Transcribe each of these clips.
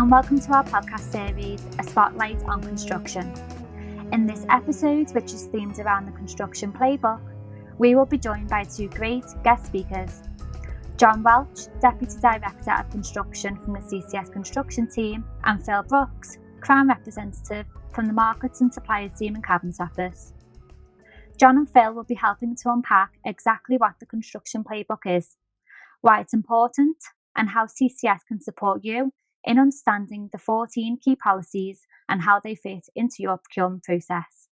and welcome to our podcast series, A Spotlight on Construction. In this episode, which is themed around the Construction Playbook, we will be joined by two great guest speakers. John Welch, Deputy Director of Construction from the CCS Construction team, and Phil Brookes, Crown Representative from the Markets and Suppliers team in Cabinet Office. John and Phil will be helping to unpack exactly what the Construction Playbook is, why it's important, and how CCS can support you in understanding the 14 key policies and how they fit into your procurement process.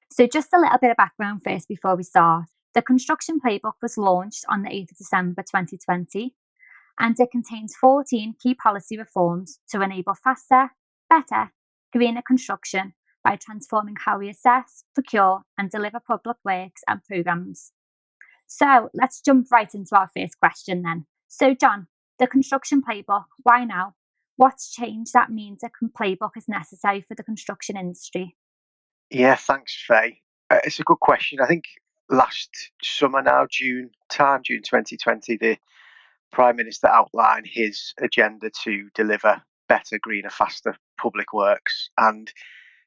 So just a little bit of background first before we start. The Construction Playbook was launched on the 8th of December 2020, and it contains 14 key policy reforms to enable faster, better, greener construction by transforming how we assess, procure and deliver public works and programmes. So let's jump right into our first question then. So John, the Construction Playbook, why now? What's changed that means a playbook is necessary for the construction industry? Yeah, thanks, Faye. It's a good question. I think last summer now, June 2020, the Prime Minister outlined his agenda to deliver better, greener, faster public works. And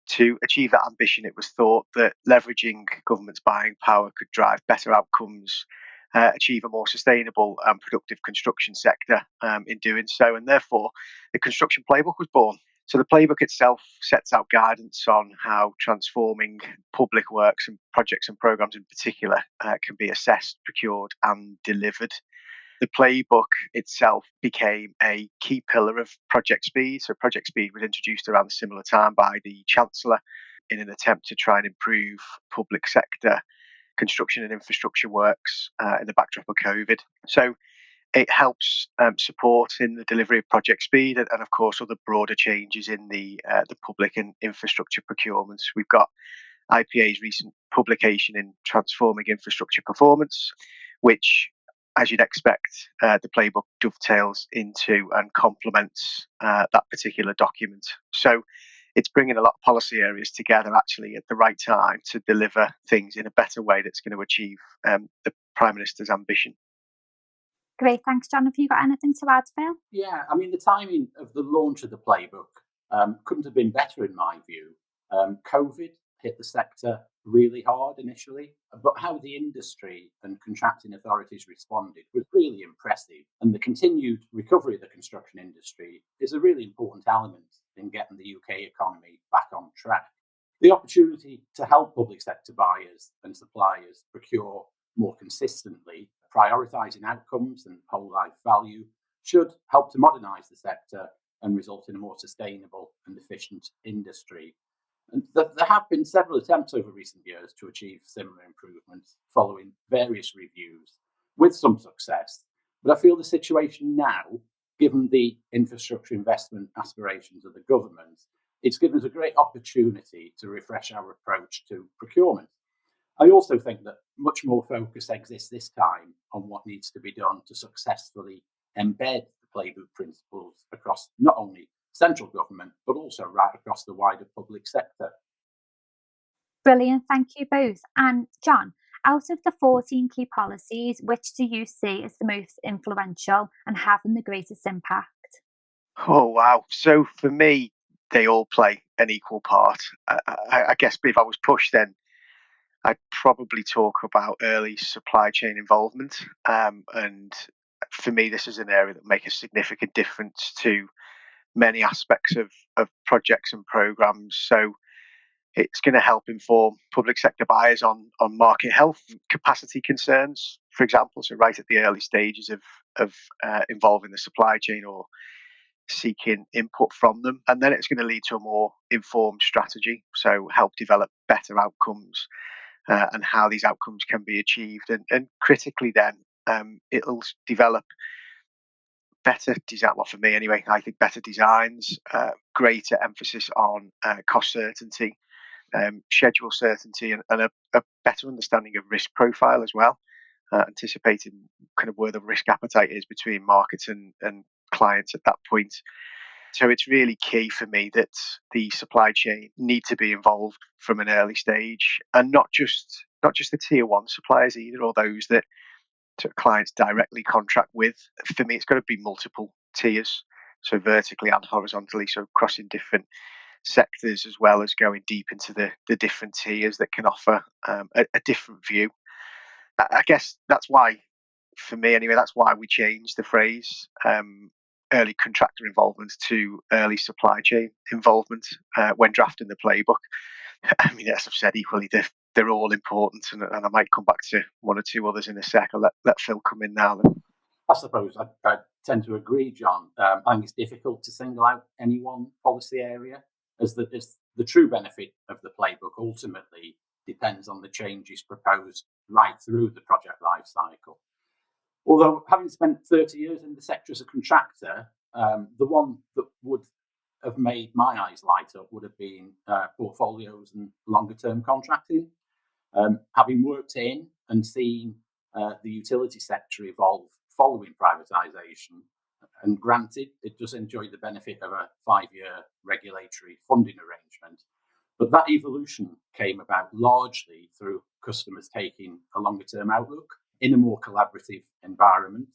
to achieve that ambition, it was thought that leveraging government's buying power could drive better outcomes, achieve a more sustainable and productive construction sector in doing so. And therefore, the Construction Playbook was born. So the playbook itself sets out guidance on how transforming public works and projects and programs in particular can be assessed, procured and delivered. The playbook itself became a key pillar of Project Speed. So Project Speed was introduced around a similar time by the Chancellor in an attempt to try and improve public sector construction and infrastructure works in the backdrop of COVID. So it helps support in the delivery of Project Speed and of course, other broader changes in the public and infrastructure procurements. We've got IPA's recent publication in Transforming Infrastructure Performance, which, as you'd expect, the playbook dovetails into and complements that particular document. So it's bringing a lot of policy areas together actually at the right time to deliver things in a better way that's going to achieve the Prime Minister's ambition. Great, thanks John. Have you got anything to add, Phil? Yeah, I mean, the timing of the launch of the playbook couldn't have been better in my view. COVID hit the sector really hard initially, but how the industry and contracting authorities responded was really impressive. And the continued recovery of the construction industry is a really important element in getting the UK economy back on track. The opportunity to help public sector buyers and suppliers procure more consistently, prioritising outcomes and whole life value, should help to modernise the sector and result in a more sustainable and efficient industry. And there have been several attempts over recent years to achieve similar improvements following various reviews, with some success. But I feel the situation now, given the infrastructure investment aspirations of the government, it's given us a great opportunity to refresh our approach to procurement. I also think that much more focus exists this time on what needs to be done to successfully embed the playbook principles across not only central government, but also right across the wider public sector. Brilliant, thank you both. And John, out of the 14 key policies, which do you see as the most influential and having the greatest impact? Oh, wow. So for me, they all play an equal part. I guess if I was pushed then, I'd probably talk about early supply chain involvement. And for me, this is an area that makes a significant difference to many aspects of projects and programs. So it's going to help inform public sector buyers on market health, capacity concerns, for example. So right at the early stages of involving the supply chain or seeking input from them. And then it's going to lead to a more informed strategy. So help develop better outcomes and how these outcomes can be achieved. And critically then, it'll develop better design. Well, for me anyway, I think better designs, greater emphasis on cost certainty, schedule certainty, and a better understanding of risk profile as well, anticipating kind of where the risk appetite is between markets and clients at that point. So it's really key for me that the supply chain need to be involved from an early stage, and not just the tier one suppliers either, or those that clients directly contract with. For me, it's got to be multiple tiers. so vertically and horizontally, so crossing different sectors as well as going deep into the different tiers that can offer a different view. I guess that's why, for me anyway, that's why we changed the phrase early contractor involvement to early supply chain involvement when drafting the playbook. I mean, as I've said, equally, they're all important, and I might come back to one or two others in a sec. I'll let Phil come in now. I suppose I tend to agree, John. I think it's difficult to single out any one policy area, as the true benefit of the playbook ultimately depends on the changes proposed right through the project life cycle. Although, having spent 30 years in the sector as a contractor, the one that would have made my eyes light up would have been portfolios and longer term contracting. Having worked in and seen the utility sector evolve following privatisation, and granted, it does enjoy the benefit of a 5-year regulatory funding arrangement, but that evolution came about largely through customers taking a longer term outlook in a more collaborative environment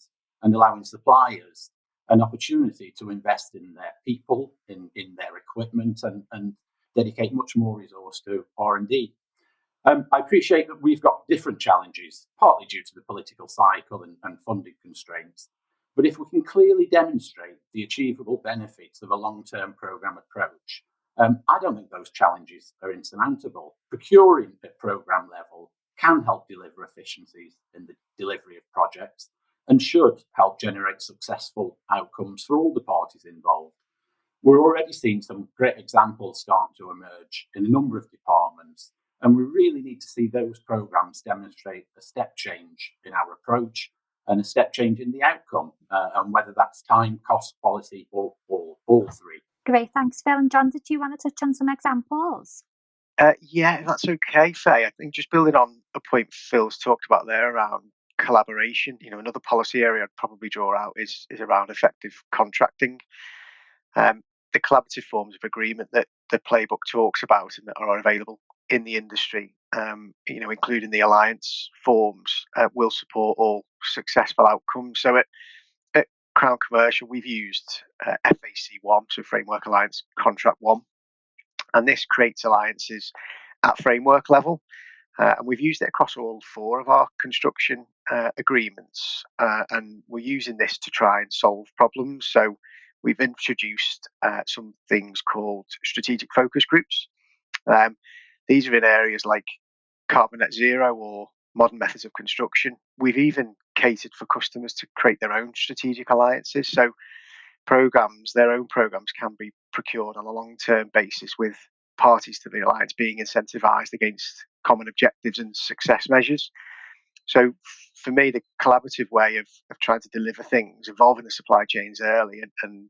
and allowing suppliers an opportunity to invest in their people, in their equipment, and dedicate much more resource to R&D. I appreciate that we've got different challenges, partly due to the political cycle and funding constraints. But if we can clearly demonstrate the achievable benefits of a long-term programme approach, I don't think those challenges are insurmountable. Procuring at programme level can help deliver efficiencies in the delivery of projects and should help generate successful outcomes for all the parties involved. We're already seeing some great examples start to emerge in a number of departments, and we really need to see those programmes demonstrate a step change in our approach and a step change in the outcome, and whether that's time, cost, quality, or all three. Great, thanks, Phil. And John, did you want to touch on some examples? Yeah, if that's okay, Faye. I think just building on a point Phil's talked about there around collaboration, another policy area I'd probably draw out is around effective contracting. The collaborative forms of agreement that the playbook talks about and that are available in the industry, including the alliance forms, will support all successful outcomes. So at Crown Commercial, we've used FAC1, so Framework Alliance Contract 1, and this creates alliances at framework level. And we've used it across all 4 of our construction agreements, and we're using this to try and solve problems. So we've introduced some things called strategic focus groups. These are in areas like carbon net zero or modern methods of construction. We've even catered for customers to create their own strategic alliances. So their own programs can be procured on a long-term basis, with parties to the alliance being incentivized against common objectives and success measures. So for me, the collaborative way of trying to deliver things involving the supply chains early and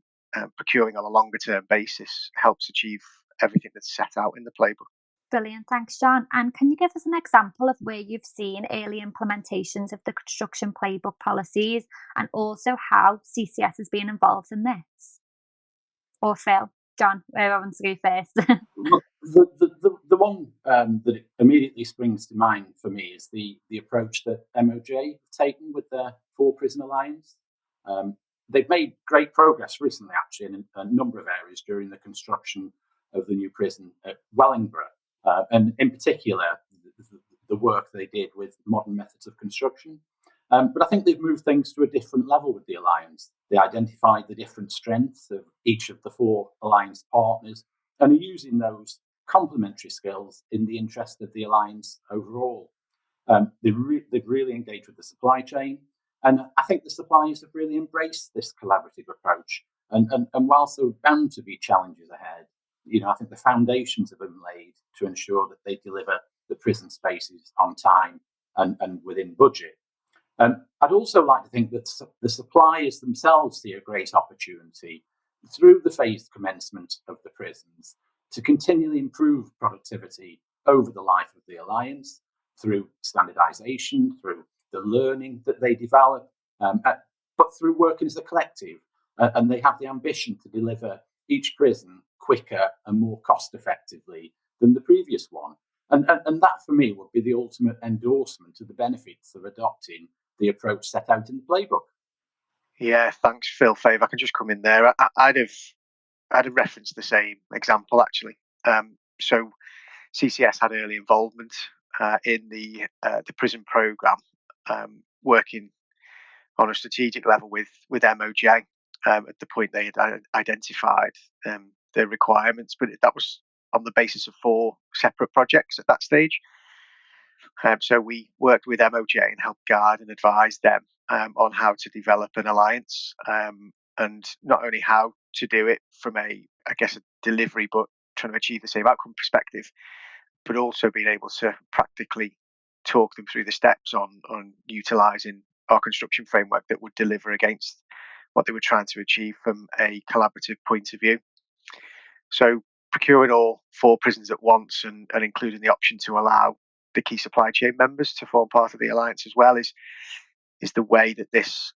procuring on a longer term basis helps achieve everything that's set out in the playbook. Brilliant, thanks, John. And can you give us an example of where you've seen early implementations of the Construction Playbook policies, and also how CCS has been involved in this? Or Phil, John, whoever wants to go first. Look, the one that immediately springs to mind for me is the approach that MOJ have taken with their 4 Prison Alliance. They've made great progress recently, actually, in a number of areas during the construction of the new prison at Wellingborough. And in particular, the work they did with modern methods of construction. But I think they've moved things to a different level with the Alliance. They identified the different strengths of each of the 4 Alliance partners and are using those complementary skills in the interest of the Alliance overall. They've really engaged with the supply chain, and I think the suppliers have really embraced this collaborative approach. And whilst there are bound to be challenges ahead, I think the foundations have been laid to ensure that they deliver the prison spaces on time and within budget. I'd also like to think that the suppliers themselves see a great opportunity through the phased commencement of the prisons to continually improve productivity over the life of the Alliance through standardisation, through the learning that they develop, but through working as a collective. And they have the ambition to deliver each prison quicker and more cost effectively than the previous one. And that, for me, would be the ultimate endorsement of the benefits of adopting the approach set out in the playbook. Yeah, thanks, Phil. If I can just come in there, I'd have referenced the same example actually. So CCS had early involvement in the prison program, working on a strategic level with MOJ at the point they had identified their requirements, but that was on the basis of 4 separate projects at that stage. So we worked with MOJ and helped guide and advise them on how to develop an alliance, and not only how to do it from a delivery, but trying to achieve the same outcome perspective, but also being able to practically talk them through the steps on utilising our construction framework that would deliver against what they were trying to achieve from a collaborative point of view. So procuring all 4 prisons at once and including the option to allow the key supply chain members to form part of the alliance as well is the way that this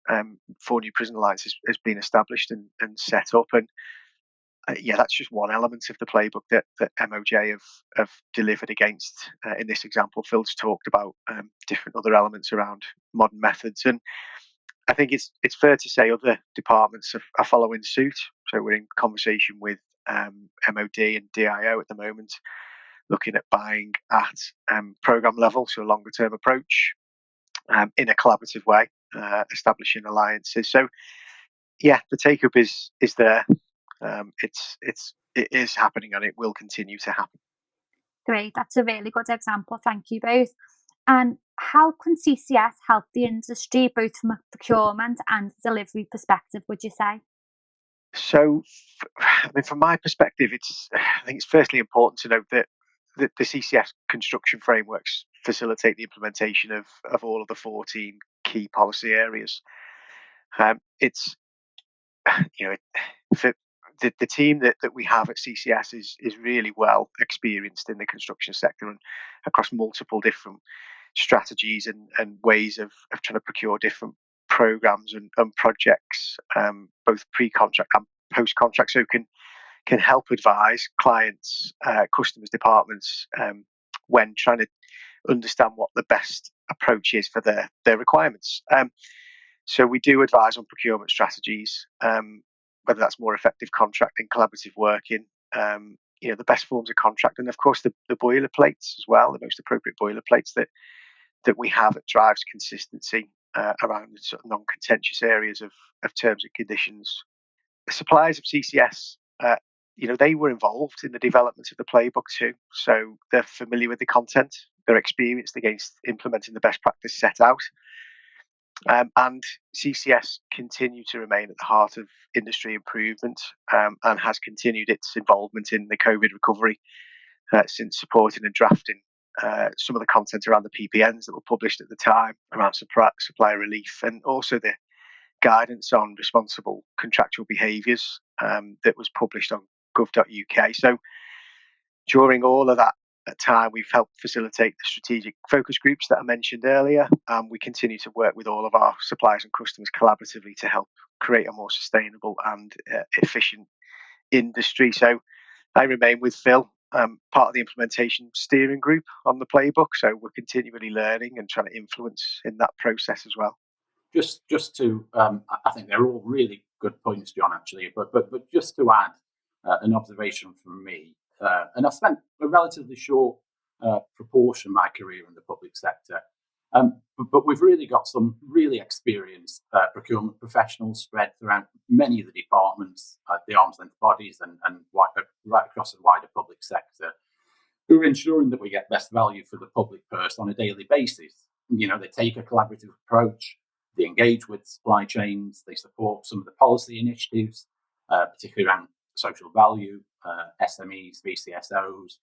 4 new prison alliance has been established and set up. And that's just one element of the playbook that MOJ have delivered against. In this example, Phil's talked about different other elements around modern methods, and I think it's fair to say other departments are following suit. So we're in conversation with MOD and DIO at the moment, looking at buying at program level, so a longer term approach in a collaborative way, establishing alliances. So yeah, the take up is there. It is happening and it will continue to happen. Great, that's a really good example. Thank you both. And how can CCS help the industry, both from a procurement and delivery perspective, would you say? So, from my perspective, I think it's firstly important to note that the CCS construction frameworks facilitate the implementation of all of the 14 key policy areas. It's for the team that we have at CCS is really well experienced in the construction sector and across multiple different strategies and ways of trying to procure different programs and projects, both pre-contract and post-contract, so can help advise clients, customers, departments when trying to understand what the best approach is for their requirements. So we do advise on procurement strategies, whether that's more effective contracting, collaborative working, the best forms of contract, and of course the boilerplates as well, the most appropriate boilerplates that we have that drives consistency around the sort of non-contentious areas of terms and conditions. The suppliers of CCS, they were involved in the development of the playbook too, so they're familiar with the content, they're experienced against implementing the best practice set out. And CCS continue to remain at the heart of industry improvement and has continued its involvement in the COVID recovery since supporting and drafting some of the content around the PPNs that were published at the time around supplier relief, and also the guidance on responsible contractual behaviours that was published on gov.uk. So during all of that time, we've helped facilitate the strategic focus groups that I mentioned earlier. We continue to work with all of our suppliers and customers collaboratively to help create a more sustainable and efficient industry. So I remain with Phil, part of the implementation steering group on the playbook. So we're continually learning and trying to influence in that process as well. Just to, I think they're all really good points, John, actually, but just to add an observation from me, and I've spent a relatively short proportion of my career in the public sector, but we've really got some really experienced procurement professionals spread throughout many of the departments, the arm's length bodies, and right across the wider public sector, who are ensuring that we get best value for the public purse on a daily basis. They take a collaborative approach, they engage with supply chains, they support some of the policy initiatives, particularly around social value, SMEs, VCSOs,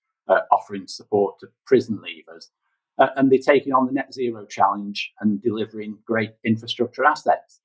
offering support to prison leavers. And they're taking on the net zero challenge and delivering great infrastructure assets.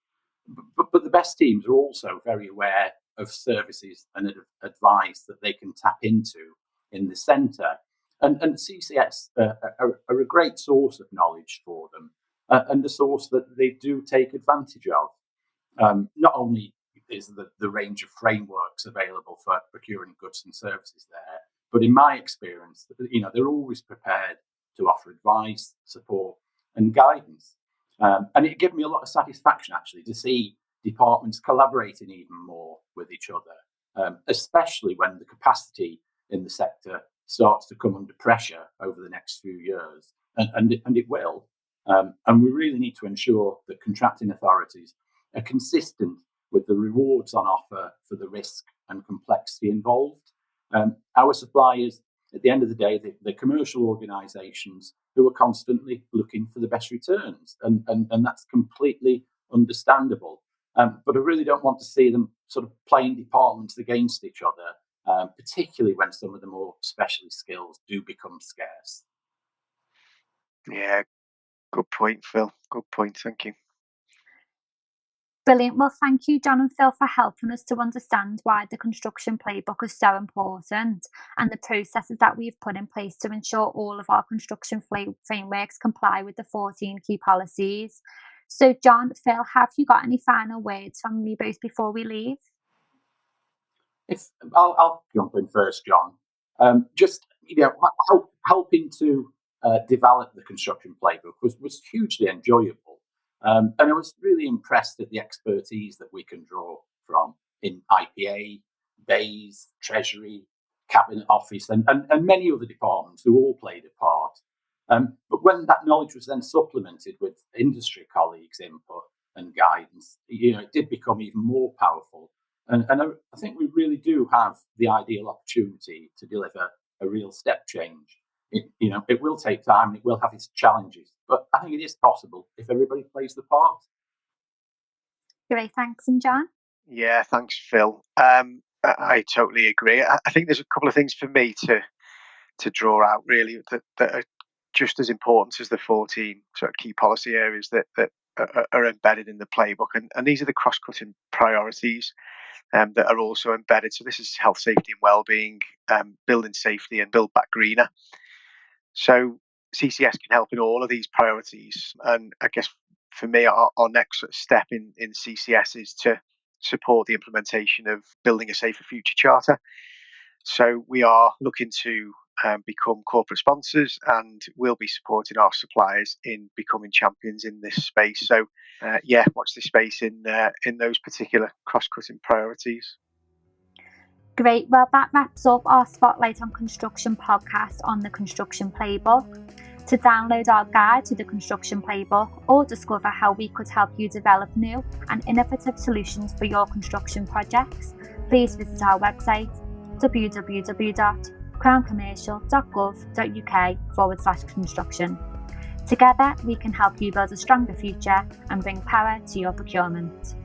But the best teams are also very aware of services and advice that they can tap into in the centre. And CCS are a great source of knowledge for them, and a source that they do take advantage of. Not only is the range of frameworks available for procuring goods and services there, but in my experience, they're always prepared to offer advice, support, and guidance. And it gave me a lot of satisfaction, actually, to see departments collaborating even more with each other, especially when the capacity in the sector starts to come under pressure over the next few years, and it will. And we really need to ensure that contracting authorities are consistent with the rewards on offer for the risk and complexity involved. Our suppliers, at the end of the day, they're commercial organisations who are constantly looking for the best returns, and that's completely understandable. But I really don't want to see them sort of playing departments against each other, particularly when some of the more specialist skills do become scarce. Yeah, good point, Phil. Good point. Thank you. Brilliant. Well, thank you, John and Phil, for helping us to understand why the Construction Playbook is so important and the processes that we've put in place to ensure all of our construction frameworks comply with the 14 key policies. So, John, Phil, have you got any final words from you both before we leave? I'll jump in first, John. Just helping to develop the Construction Playbook was hugely enjoyable. And I was really impressed at the expertise that we can draw from in IPA, BAYS, Treasury, Cabinet Office, and many other departments who all played a part. But when that knowledge was then supplemented with industry colleagues' input and guidance, it did become even more powerful. And I think we really do have the ideal opportunity to deliver a real step change. It will take time and it will have its challenges, but I think it is possible if everybody plays the part. Great, thanks. And John? Yeah, thanks, Phil. I totally agree. I think there's a couple of things for me to draw out really that are just as important as the 14 sort of key policy areas that are embedded in the playbook, and these are the cross-cutting priorities that are also embedded. So this is health, safety and well-being, building safety and build back greener. So CCS can help in all of these priorities. And I guess for me, our next sort of step in CCS is to support the implementation of Building a Safer Future Charter. So we are looking to become corporate sponsors, and we'll be supporting our suppliers in becoming champions in this space. So watch this space in those particular cross-cutting priorities. Great. Well, that wraps up our Spotlight on Construction podcast on the Construction Playbook. To download our guide to the Construction Playbook or discover how we could help you develop new and innovative solutions for your construction projects, please visit our website www.crowncommercial.gov.uk/construction. Together, we can help you build a stronger future and bring power to your procurement.